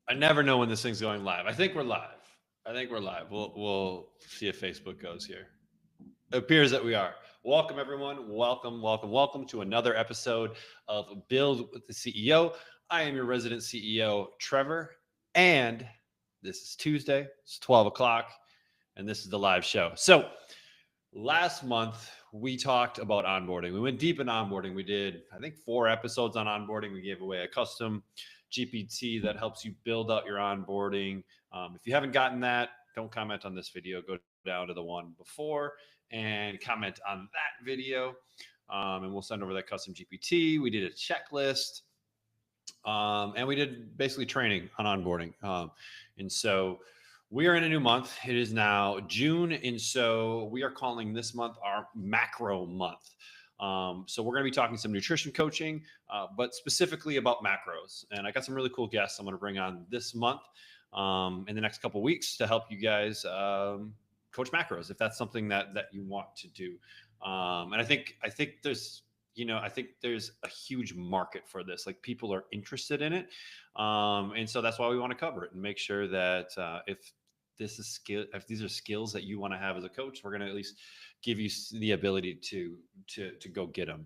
I never know when this thing's going live. I think we're live. We'll see if Facebook goes here. It appears that we are. Welcome, everyone. Welcome to another episode of Build with the CEO. I am your resident CEO, Trevor, and this is Tuesday. It's 12 o'clock, and this is the live show. So, last month we talked about onboarding. We went deep in onboarding. We did, I think, 4 episodes on onboarding. We gave away a custom GPT that helps you build out your onboarding. If you haven't gotten that, don't comment on this video. Go down to the one before and comment on that video. And we'll send over that custom GPT. We did a checklist. And we did basically training on onboarding. And so we are in a new month. It is now June. And so we are calling this month our macro month. So we're going to be talking some nutrition coaching, but specifically about macros. And I got some really cool guests I'm going to bring on this month in the next couple of weeks to help you guys coach macros if that's something that you want to do. And I think there's I think there's a huge market for this. Like, people are interested in it, and so that's why we want to cover it and make sure that if these are skills that you want to have as a coach, we're going to at least give you the ability to go get them.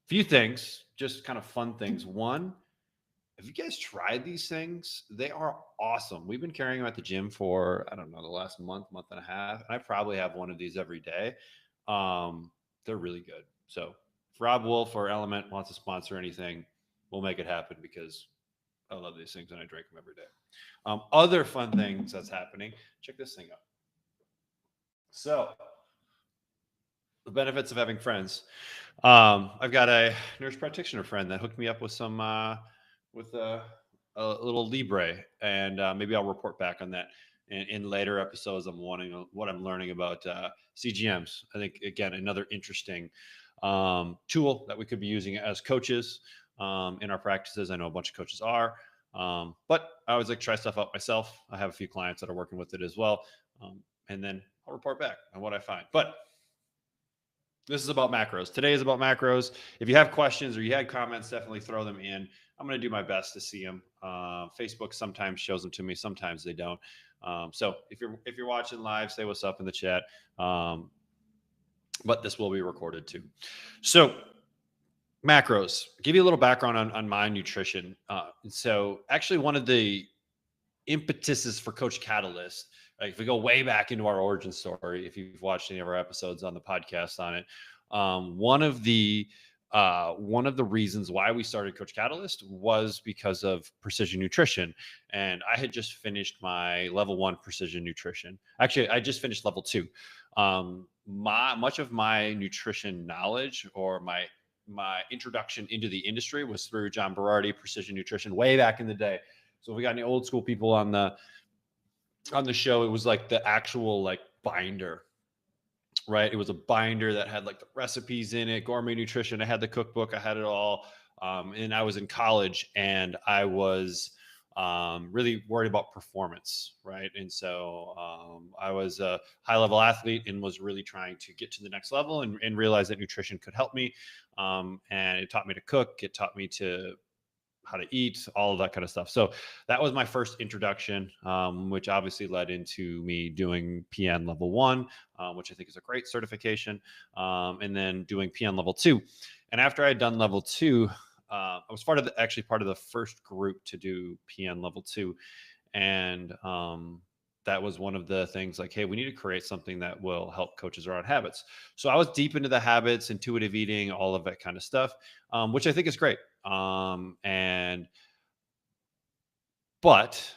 Few things, just kind of fun things. One, have you guys tried these things? They are awesome. We've been carrying them at the gym for, I don't know, the last month and a half, and I probably have one of these every day. They're really good. So if Rob Wolf or Element wants to sponsor anything, we'll make it happen because I love these things and I drink them every day. Other fun things that's happening. Check this thing out. So the benefits of having friends. I've got a nurse practitioner friend that hooked me up with some with a little Libre, and maybe I'll report back on that in later episodes. I'm wanting what I'm learning about CGMs. I think, again, another interesting tool that we could be using as coaches in our practices. I know a bunch of coaches are, but I always like to try stuff out myself. I have a few clients that are working with it as well, and then I'll report back on what I find. But this is about macros. Today is about macros. If you have questions or you had comments, definitely throw them in. I'm going to do my best to see them. Facebook sometimes shows them to me, sometimes they don't. So if you're watching live, say what's up in the chat. But this will be recorded too. So macros. I'll give you a little background on my nutrition. So actually, one of the impetuses for Coach Catalyst, like if we go way back into our origin story, if you've watched any of our episodes on the podcast on it, one of the reasons why we started Coach Catalyst was because of precision nutrition. And I had just finished my level 1 precision nutrition. Actually, I just finished level 2. Much of my nutrition knowledge, or my introduction into the industry, was through John Berardi, Precision Nutrition, way back in the day. So if we got any old school people on the show, it was like the actual like binder, right? It was a binder that had like the recipes in it, gourmet nutrition. I had the cookbook, I had it all. And I was in college and I was really worried about performance, right? And so I was a high level athlete and was really trying to get to the next level and realize that nutrition could help me. And it taught me to cook. It taught me to how to eat, all of that kind of stuff. So that was my first introduction, which obviously led into me doing PN level 1, which I think is a great certification, and then doing PN level 2. And after I had done level 2, I was part of the first group to do PN level 2. And that was one of the things, like, hey, we need to create something that will help coaches around habits. So I was deep into the habits, intuitive eating, all of that kind of stuff, which I think is great. But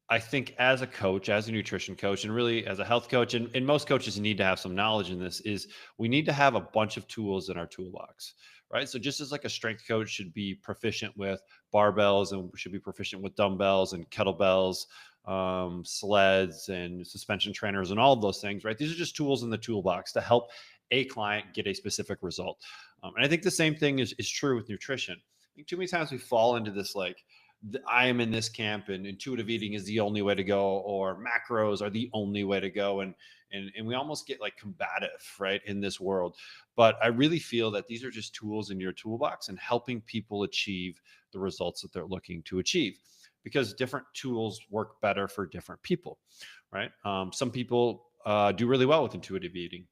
I think as a coach, as a nutrition coach, and really as a health coach, and most coaches need to have some knowledge in this, is we need to have a bunch of tools in our toolbox, right? So just as like a strength coach should be proficient with barbells and should be proficient with dumbbells and kettlebells, sleds and suspension trainers and all of those things, right? These are just tools in the toolbox to help a client get a specific result. And I think the same thing is true with nutrition. I think too many times we fall into this, like, I am in this camp and intuitive eating is the only way to go, or macros are the only way to go. And we almost get like combative, right, in this world. But I really feel that these are just tools in your toolbox and helping people achieve the results that they're looking to achieve. because different tools work better for different people, right? Some people do really well with intuitive eating.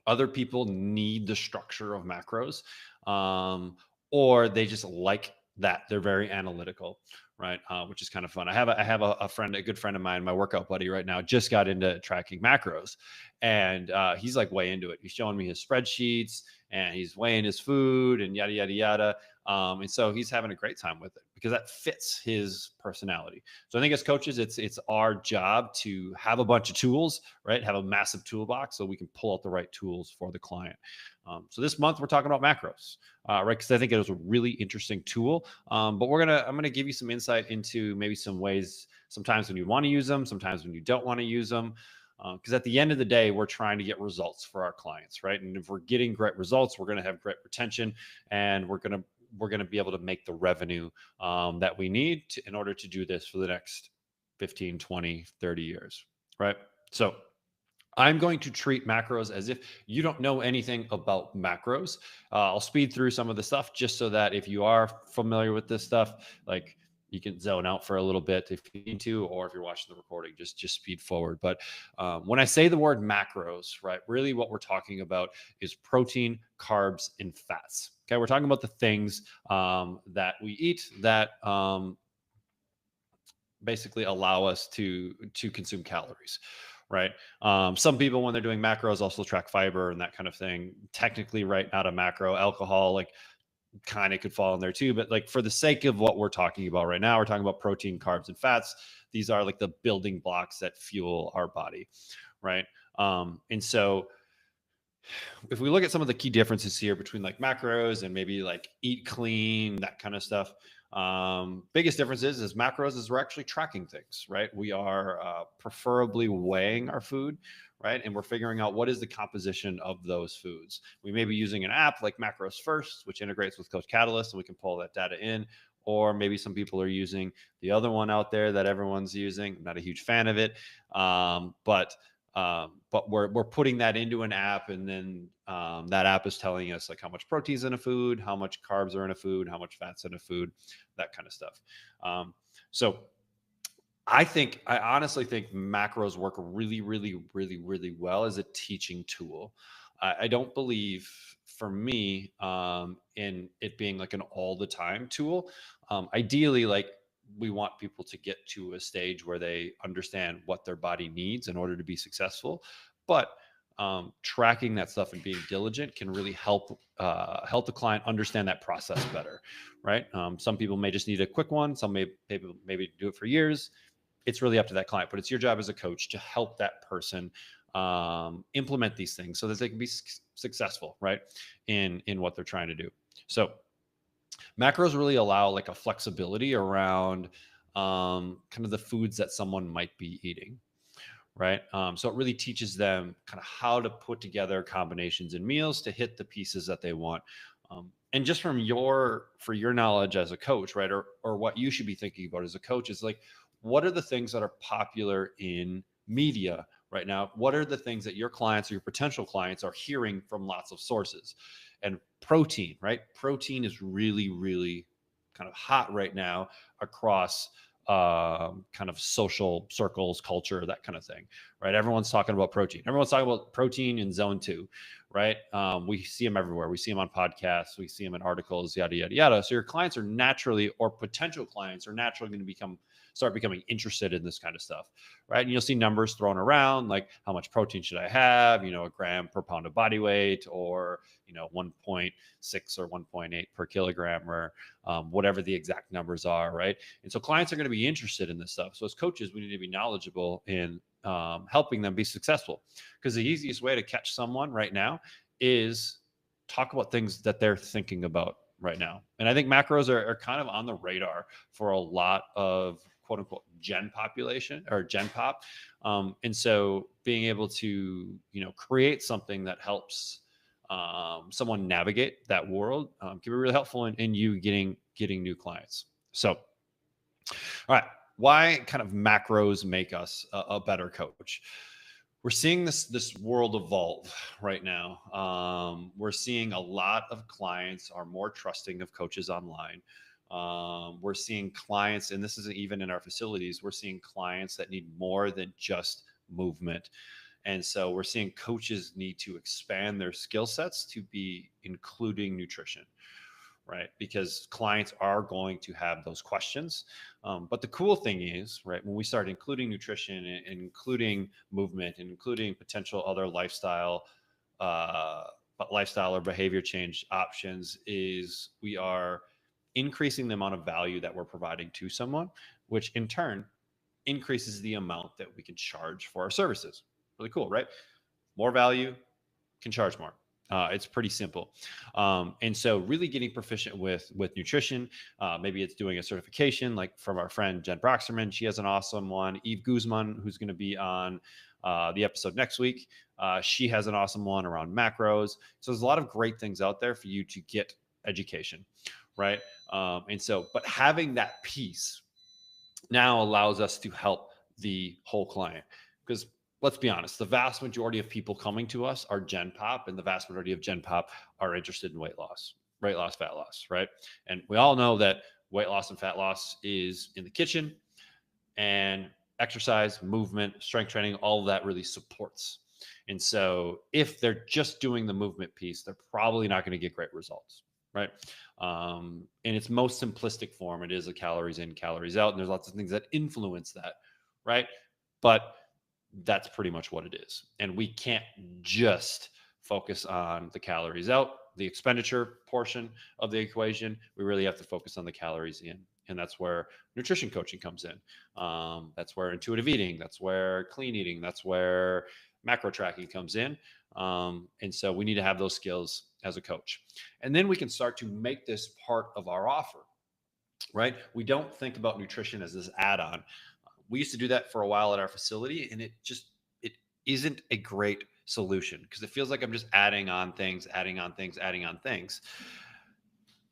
Other people need the structure of macros, um, or they just like that. They're very analytical, right? Which is kind of fun. I have a friend, a good friend of mine, my workout buddy right now, just got into tracking macros, and he's like way into it. He's showing me his spreadsheets and he's weighing his food and yada yada yada. And so he's having a great time with it because that fits his personality. So I think as coaches, it's our job to have a bunch of tools, right? Have a massive toolbox so we can pull out the right tools for the client. So this month we're talking about macros, right? Because I think it was a really interesting tool. But I'm gonna give you some insight into maybe some ways. Sometimes when you want to use them, sometimes when you don't want to use them. Because at the end of the day, we're trying to get results for our clients, right? And if we're getting great results, we're going to have great retention, and we're going to be able to make the revenue that we need in order to do this for the next 15, 20, 30 years, right? So I'm going to treat macros as if you don't know anything about macros. I'll speed through some of the stuff just so that if you are familiar with this stuff, like you can zone out for a little bit if you need to, or if you're watching the recording, just speed forward. But when I say the word macros, right, really what we're talking about is protein, carbs, and fats. Okay, we're talking about the things that we eat that basically allow us to consume calories, right? Some people, when they're doing macros, also track fiber and that kind of thing. Technically, right, not a macro. Alcohol, like, kind of could fall in there too, but like for the sake of what we're talking about right now, we're talking about protein, carbs, and fats. These are like the building blocks that fuel our body, right? And so if we look at some of the key differences here between like macros and maybe like eat clean, that kind of stuff, biggest difference is macros is we're actually tracking things, right? We are preferably weighing our food, right? And we're figuring out what is the composition of those foods. We may be using an app like Macros First, which integrates with Coach Catalyst, and we can pull that data in. Or maybe some people are using the other one out there that everyone's using. I'm not a huge fan of it, but we're putting that into an app, and then that app is telling us like how much protein's in a food, how much carbs are in a food, how much fat's in a food, that kind of stuff. So I honestly think macros work really, really, really, really well as a teaching tool. I don't believe, for me, in it being like an all the time tool. Ideally, like, we want people to get to a stage where they understand what their body needs in order to be successful. But tracking that stuff and being diligent can really help the client understand that process better, right? Some people may just need a quick one. Some maybe do it for years. It's really up to that client, but it's your job as a coach to help that person implement these things so that they can be successful, right, in what they're trying to do. So macros really allow like a flexibility around kind of the foods that someone might be eating, right? So it really teaches them kind of how to put together combinations in meals to hit the pieces that they want. And just for your knowledge as a coach, right, or what you should be thinking about as a coach is like, what are the things that are popular in media right now? What are the things that your clients or your potential clients are hearing from lots of sources? And protein, right? Protein is really, really kind of hot right now across kind of social circles, culture, that kind of thing, right? Everyone's talking about protein. Everyone's talking about protein in zone 2, right? We see them everywhere. We see them on podcasts. We see them in articles, yada, yada, yada. So your clients are naturally, or potential clients are naturally going to start becoming interested in this kind of stuff, right? And you'll see numbers thrown around, like how much protein should I have, a gram per pound of body weight, or, 1.6 or 1.8 per kilogram, or whatever the exact numbers are, right? And so clients are going to be interested in this stuff. So as coaches, we need to be knowledgeable in helping them be successful, because the easiest way to catch someone right now is talk about things that they're thinking about right now. And I think macros are kind of on the radar for a lot of quote unquote gen population or gen pop. And so being able to, create something that helps someone navigate that world can be really helpful in you getting new clients. So, all right, why kind of macros make us a better coach? We're seeing this world evolve right now. We're seeing a lot of clients are more trusting of coaches online. We're seeing clients, and this isn't even in our facilities, we're seeing clients that need more than just movement. And so we're seeing coaches need to expand their skill sets to be including nutrition, right? Because clients are going to have those questions. But the cool thing is, right, when we start including nutrition and including movement and including potential other uh, lifestyle or behavior change options, is we are increasing the amount of value that we're providing to someone, which in turn increases the amount that we can charge for our services. Really cool, right? More value, can charge more. It's pretty simple. And so really getting proficient with nutrition, maybe it's doing a certification like from our friend Jen Broxterman. She has an awesome one. Eve Guzman, who's going to be on the episode next week. She has an awesome one around macros. So there's a lot of great things out there for you to get education, right? And so, but having that piece now allows us to help the whole client, because let's be honest, the vast majority of people coming to us are Gen Pop, and the vast majority of Gen Pop are interested in weight loss, fat loss, right? And we all know that weight loss and fat loss is in the kitchen, and exercise, movement, strength training, all of that really supports. And so if they're just doing the movement piece, they're probably not going to get great results, right? In its most simplistic form, it is a calories in, calories out, and there's lots of things that influence that, right? But that's pretty much what it is. And we can't just focus on the calories out, the expenditure portion of the equation. We really have to focus on the calories in. And that's where nutrition coaching comes in. That's where intuitive eating, that's where clean eating, that's where macro tracking comes in. And so we need to have those skills as a coach. And then we can start to make this part of our offer, right? We don't think about nutrition as this add-on. We used to do that for a while at our facility, and it isn't a great solution because it feels like I'm just adding on things.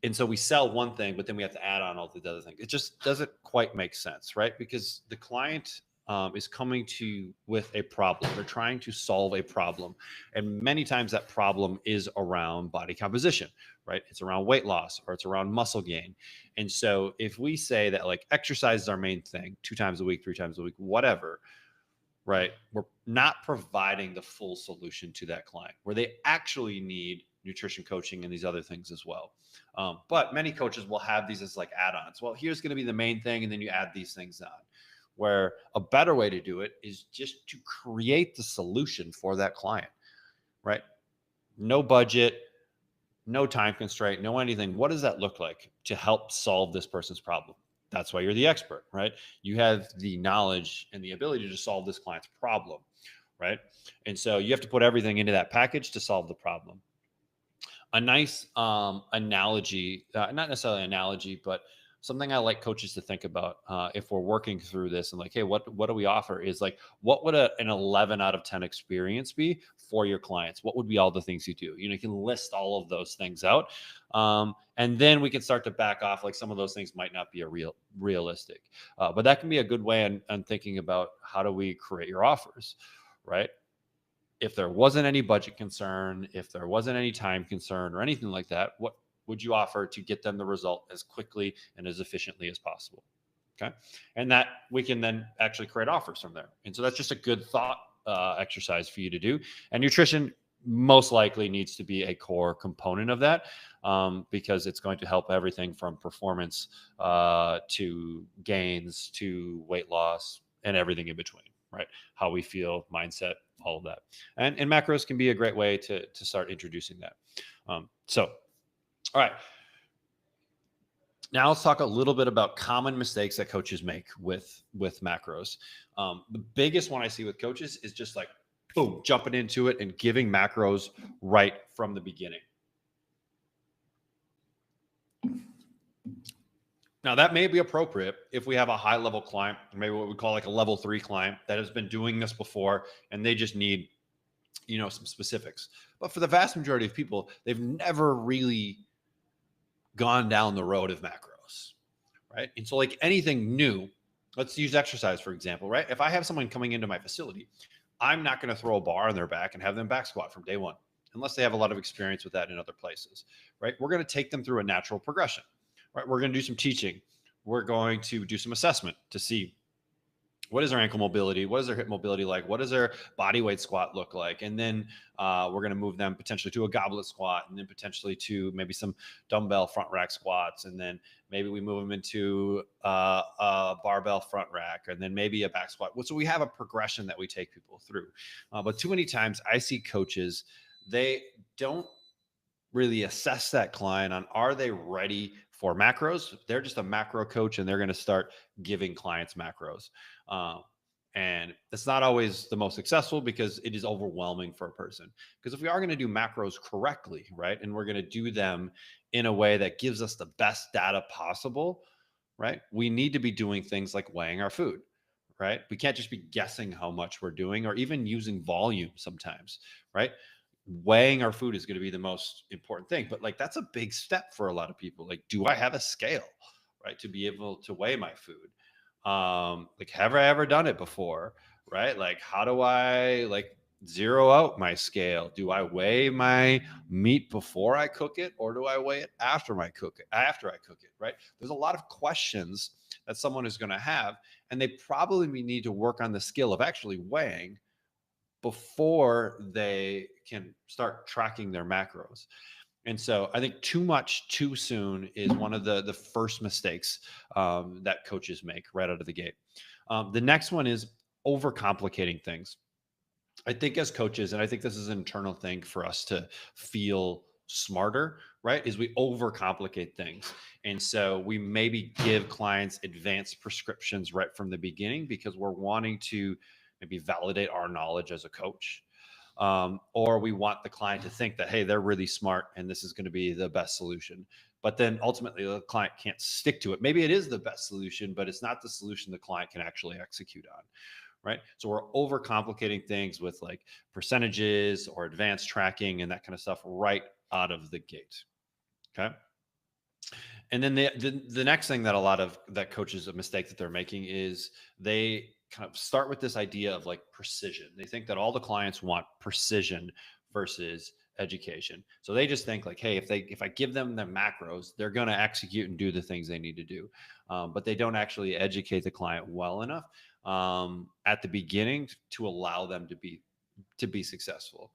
And so we sell one thing, but then we have to add on all the other things. It just doesn't quite make sense, right? Because the client is coming to with a problem. They're trying to solve a problem. And many times that problem is around body composition, right? It's around weight loss or it's around muscle gain. And so if we say that like exercise is our main thing, 2 times a week, 3 times a week, whatever, right? We're not providing the full solution to that client where they actually need nutrition coaching and these other things as well. But many coaches will have these as like add-ons. Well, here's going to be the main thing, and then you add these things on. Where a better way to do it is just to create the solution for that client, right? No budget, no time constraint, no anything. What does that look like to help solve this person's problem? That's why you're the expert, right? You have the knowledge and the ability to solve this client's problem, right? And so you have to put everything into that package to solve the problem. A nice analogy, not necessarily an analogy, but something I like coaches to think about if we're working through this and like, hey, what do we offer is like, what would an 11 out of 10 experience be for your clients? What would be all the things you do? You can list all of those things out. And then we can start to back off. Like some of those things might not be realistic, but that can be a good way on thinking about how do we create your offers, right? If there wasn't any budget concern, if there wasn't any time concern or anything like that, what would you offer to get them the result as quickly and as efficiently as possible? Okay. And that we can then actually create offers from there. And so that's just a good thought exercise for you to do. And nutrition most likely needs to be a core component of that because it's going to help everything from performance to gains to weight loss and everything in between, right? How we feel, mindset, all of that. And macros can be a great way to start introducing that. All right. Now let's talk a little bit about common mistakes that coaches make with macros. The biggest one I see with coaches is just like, boom, jumping into it and giving macros right from the beginning. Now that may be appropriate if we have a high level client, maybe what we call like a level 3 client that has been doing this before and they just need, some specifics. But for the vast majority of people, they've never really gone down the road of macros, right? And so like anything new, let's use exercise, for example, right? If I have someone coming into my facility, I'm not going to throw a bar on their back and have them back squat from day one, unless they have a lot of experience with that in other places, right? We're going to take them through a natural progression, right? We're going to do some teaching. We're going to do some assessment to see what is their ankle mobility, what is their hip mobility like, what does their body weight squat look like, and then we're going to move them potentially to a goblet squat, and then potentially to maybe some dumbbell front rack squats, and then maybe we move them into a barbell front rack, and then maybe a back squat. So we have a progression that we take people through. But too many times I see coaches, they don't really assess that client on, are they ready for macros? They're just a macro coach and they're going to start giving clients macros. And it's not always the most successful because it is overwhelming for a person. Because if we are going to do macros correctly, right, and we're going to do them in a way that gives us the best data possible, right, we need to be doing things like weighing our food, right? We can't just be guessing how much we're doing or even using volume sometimes, right? Weighing our food is going to be the most important thing, but like that's a big step for a lot of people. Like, do I have a scale, right, to be able to weigh my food? Like, have I ever done it before, right? Like, how do I like zero out my scale? Do I weigh my meat before I cook it, or do I weigh it after I cook it, right? There's a lot of questions that someone is going to have, and they probably need to work on the skill of actually weighing before they can start tracking their macros. And so I think too much too soon is one of the first mistakes that coaches make right out of the gate. The next one is overcomplicating things. I think as coaches, and I think this is an internal thing for us to feel smarter, right, is we overcomplicate things. And so we maybe give clients advanced prescriptions right from the beginning because we're wanting to maybe validate our knowledge as a coach. Or we want the client to think that, hey, they're really smart and this is going to be the best solution. But then ultimately the client can't stick to it. Maybe it is the best solution, but it's not the solution the client can actually execute on. Right. So we're overcomplicating things with like percentages or advanced tracking and that kind of stuff right out of the gate. Okay. And then the next thing that a lot of that coaches, a mistake that they're making is they kind of start with this idea of like precision. They think that all the clients want precision versus education. So they just think like, hey, if I give them the macros, they're going to execute and do the things they need to do. But they don't actually educate the client well enough at the beginning to allow them to be successful.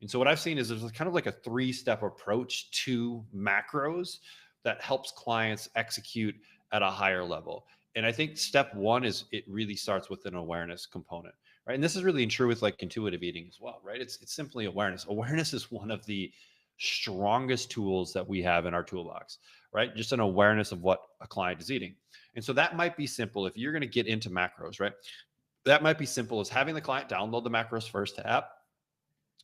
And so what I've seen is there's kind of like a 3-step approach to macros that helps clients execute at a higher level. And I think step 1 is it really starts with an awareness component, right? And this is really true with like intuitive eating as well, right? It's simply awareness. Awareness is one of the strongest tools that we have in our toolbox, right? Just an awareness of what a client is eating. And so that might be simple if you're going to get into macros, right? That might be simple as having the client download the Macros First app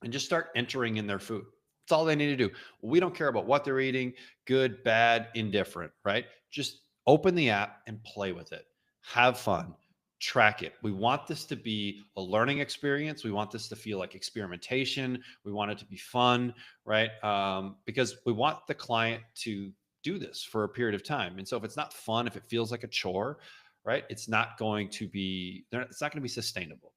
and just start entering in their food. That's all they need to do. We don't care about what they're eating, good, bad, indifferent, right? Just open the app and play with it. Have fun. Track it. We want this to be a learning experience. We want this to feel like experimentation. We want it to be fun, right? Because we want the client to do this for a period of time. And so if it's not fun, if it feels like a chore, right, it's not going to be sustainable.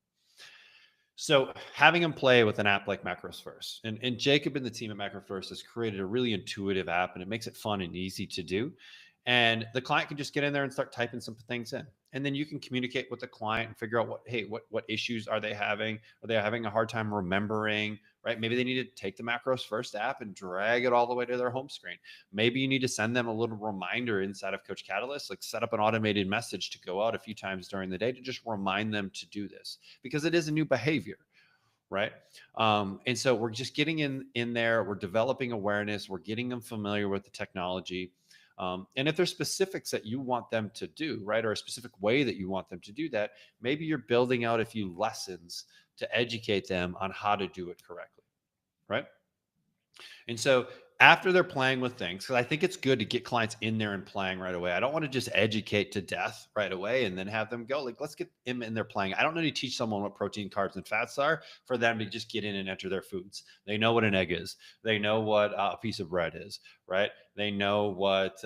So having them play with an app like Macros First, and Jacob and the team at Macros First has created a really intuitive app, and it makes it fun and easy to do. And the client can just get in there and start typing some things in, and then you can communicate with the client and figure out what issues are they having? Are they having a hard time remembering? Right? Maybe they need to take the Macros First app and drag it all the way to their home screen. Maybe you need to send them a little reminder inside of Coach Catalyst, like set up an automated message to go out a few times during the day to just remind them to do this because it is a new behavior. Right. And so we're just getting in there. We're developing awareness. We're getting them familiar with the technology. And if there's specifics that you want them to do, right, or a specific way that you want them to do that, maybe you're building out a few lessons to educate them on how to do it correctly. Right. And so after they're playing with things, because I think it's good to get clients in there and playing right away. I don't want to just educate to death right away and then have them go. Like, let's get them in there playing. I don't need to teach someone what protein, carbs, and fats are for them to just get in and enter their foods. They know what an egg is. They know what a piece of bread is, right? They know what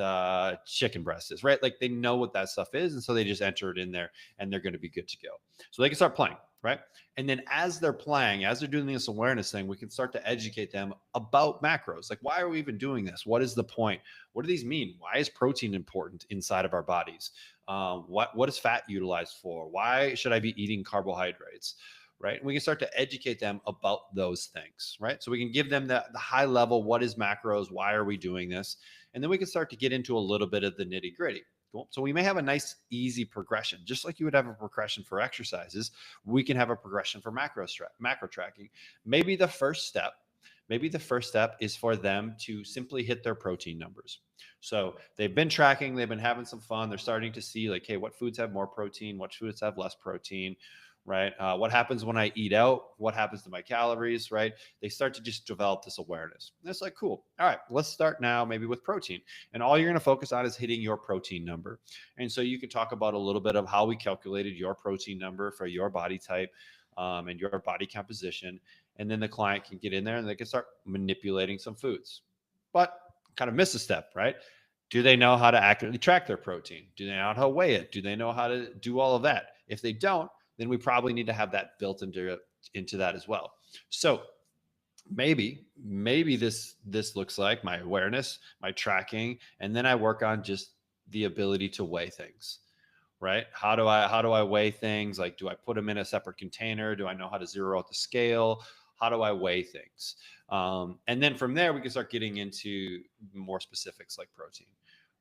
chicken breast is, right? Like they know what that stuff is. And so they just enter it in there and they're going to be good to go. So they can start playing, right? And then as they're playing, as they're doing this awareness thing, we can start to educate them about macros. Like, why are we even doing this? What is the point? What do these mean? Why is protein important inside of our bodies? What is fat utilized for? Why should I be eating carbohydrates? Right. And we can start to educate them about those things. Right. So we can give them the high level, what is macros? Why are we doing this? And then we can start to get into a little bit of the nitty gritty. Cool. So we may have a nice, easy progression, just like you would have a progression for exercises. We can have a progression for macro tracking. Maybe the first step is for them to simply hit their protein numbers. So they've been tracking, they've been having some fun. They're starting to see like, hey, what foods have more protein? What foods have less protein? Right? What happens when I eat out? What happens to my calories? Right? They start to just develop this awareness. And it's like, cool. All right, let's start now maybe with protein. And all you're going to focus on is hitting your protein number. And so you can talk about a little bit of how we calculated your protein number for your body type and your body composition. And then the client can get in there and they can start manipulating some foods. But kind of miss a step, right? Do they know how to accurately track their protein? Do they know how to weigh it? Do they know how to do all of that? If they don't, then we probably need to have that built into that as well. So maybe this looks like my awareness, my tracking, and then I work on just the ability to weigh things. Right? How do I weigh things? Like, do I put them in a separate container? Do I know how to zero out the scale? How do I weigh things? And then from there, we can start getting into more specifics like protein.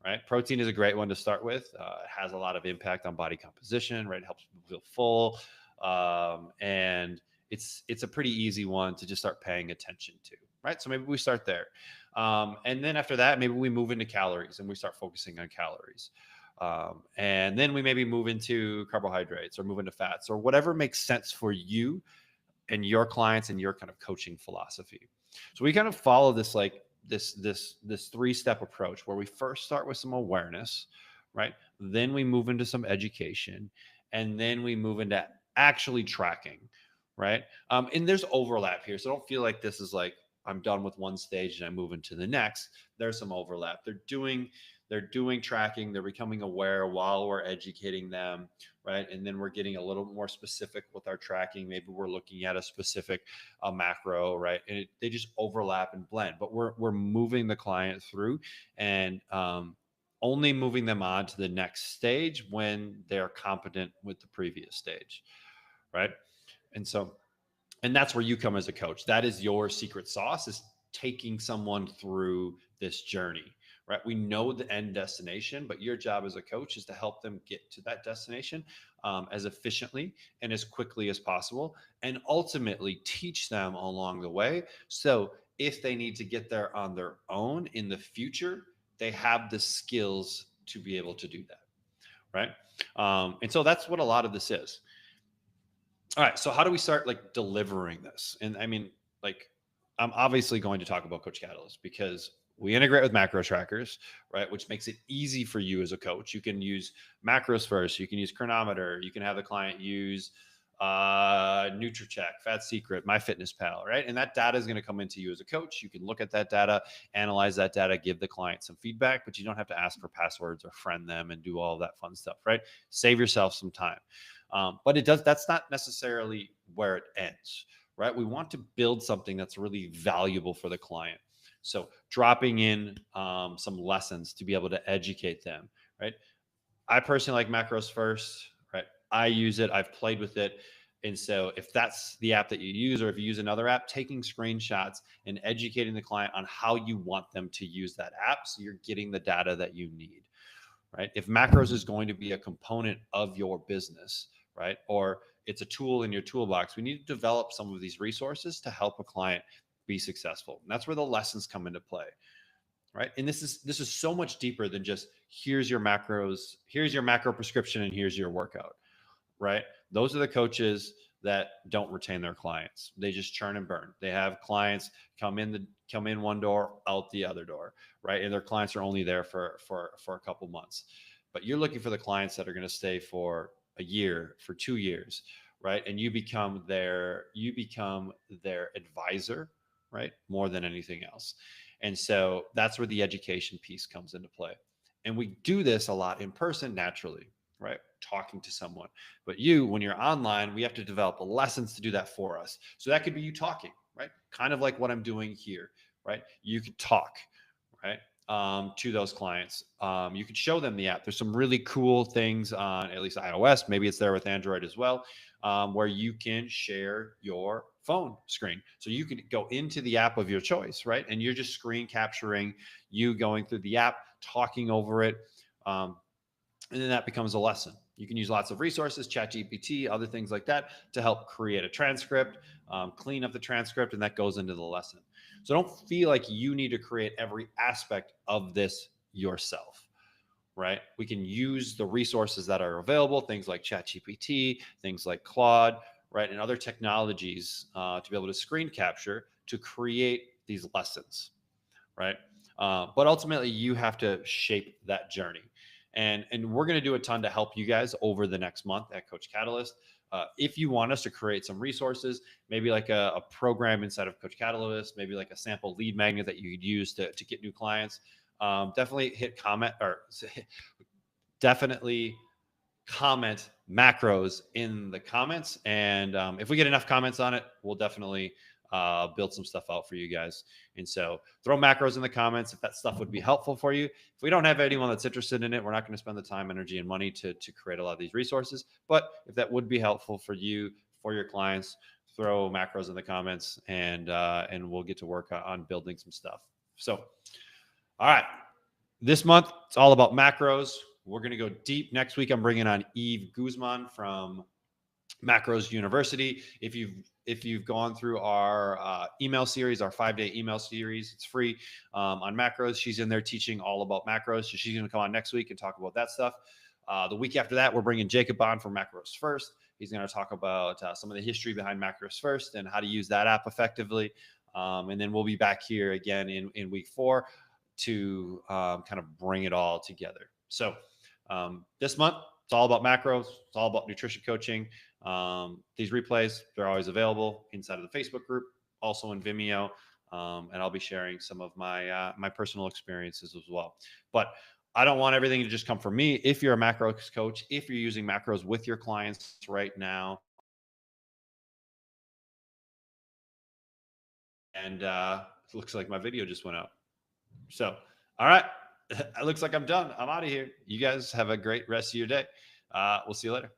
Right? Protein is a great one to start with. It has a lot of impact on body composition. Right? It helps people feel full, and it's a pretty easy one to just start paying attention to. Right? So maybe we start there, and then after that, maybe we move into calories and we start focusing on calories. And then we maybe move into carbohydrates or move into fats or whatever makes sense for you and your clients and your kind of coaching philosophy. So we kind of follow this like this three-step approach where we first start with some awareness, right? Then we move into some education, and then we move into actually tracking, right? And there's overlap here, so don't feel like this is like I'm done with one stage and I move into the next. There's some overlap. They're doing tracking, they're becoming aware while we're educating them, right? And then we're getting a little more specific with our tracking. Maybe we're looking at a specific macro, right? And they just overlap and blend, but we're moving the client through and only moving them on to the next stage when they're competent with the previous stage, right? And so and that's where you come as a coach. That is your secret sauce, is taking someone through this journey, right? We know the end destination, but your job as a coach is to help them get to that destination as efficiently and as quickly as possible, and ultimately teach them along the way. So if they need to get there on their own in the future, they have the skills to be able to do that, right? And so that's what a lot of this is. All right. So how do we start like delivering this? And I mean, like, I'm obviously going to talk about Coach Catalyst because we integrate with macro trackers, right? Which makes it easy for you as a coach. You can use macros first. You can use Chronometer. You can have the client use NutriCheck, Fat Secret, MyFitnessPal, right? And that data is going to come into you as a coach. You can look at that data, analyze that data, give the client some feedback, but you don't have to ask for passwords or friend them and do all of that fun stuff, right? Save yourself some time. But it does. That's not necessarily where it ends, right? We want to build something that's really valuable for the client. So dropping in some lessons to be able to educate them, right? I personally like macros first, right? I use it. I've played with it. And so if that's the app that you use, or if you use another app, taking screenshots and educating the client on how you want them to use that app, so you're getting the data that you need, right? If macros is going to be a component of your business, right? Or it's a tool in your toolbox, we need to develop some of these resources to help a client be successful. And that's where the lessons come into play, right? And this is so much deeper than just here's your macros, here's your macro prescription, and here's your workout, right? Those are the coaches that don't retain their clients. They just churn and burn. They have clients come in one door, out the other door, right? And their clients are only there for a couple months. But you're looking for the clients that are going to stay for a year, for 2 years, right? And you become their advisor, right? More than anything else. And so that's where the education piece comes into play. And we do this a lot in person naturally, right? Talking to someone. But when you're online, we have to develop lessons to do that for us. So that could be you talking, right? Kind of like what I'm doing here, right? You could talk, right? To those clients. You could show them the app. There's some really cool things on at least iOS. Maybe it's there with Android as well, where you can share your phone screen. So you could go into the app of your choice, right? And you're just screen capturing you going through the app, talking over it. And then that becomes a lesson. You can use lots of resources, ChatGPT, other things like that, to help create a transcript, clean up the transcript, and that goes into the lesson. So don't feel like you need to create every aspect of this yourself, right? We can use the resources that are available, things like ChatGPT, things like Claude, right, and other technologies to be able to screen capture to create these lessons, right? But ultimately, you have to shape that journey. And we're going to do a ton to help you guys over the next month at Coach Catalyst. If you want us to create some resources, maybe like a program inside of Coach Catalyst, maybe like a sample lead magnet that you could use to get new clients, definitely hit comment or definitely comment macros in the comments. And if we get enough comments on it, we'll definitely build some stuff out for you guys. And so throw macros in the comments if that stuff would be helpful for you. If we don't have anyone that's interested in it, we're not going to spend the time, energy, and money to create a lot of these resources. But if that would be helpful for you, for your clients, throw macros in the comments, and we'll get to work on building some stuff. So, all right. This month, it's all about macros. We're going to go deep. Next week, I'm bringing on Eve Guzman from Macros University. If you've gone through our email series, our 5-day email series, it's free on macros. She's in there teaching all about macros. So she's going to come on next week and talk about that stuff. The week after that, we're bringing Jacob on from Macros First. He's going to talk about some of the history behind Macros First and how to use that app effectively. And then we'll be back here again in week 4 to kind of bring it all together. So this month, it's all about macros. It's all about nutrition coaching. These replays, they're always available inside of the Facebook group, also in Vimeo. And I'll be sharing some of my my personal experiences as well. But I don't want everything to just come from me. If you're a macros coach, if you're using macros with your clients right now, and it looks like my video just went out. So, all right. It looks like I'm done. I'm out of here. You guys have a great rest of your day. We'll see you later.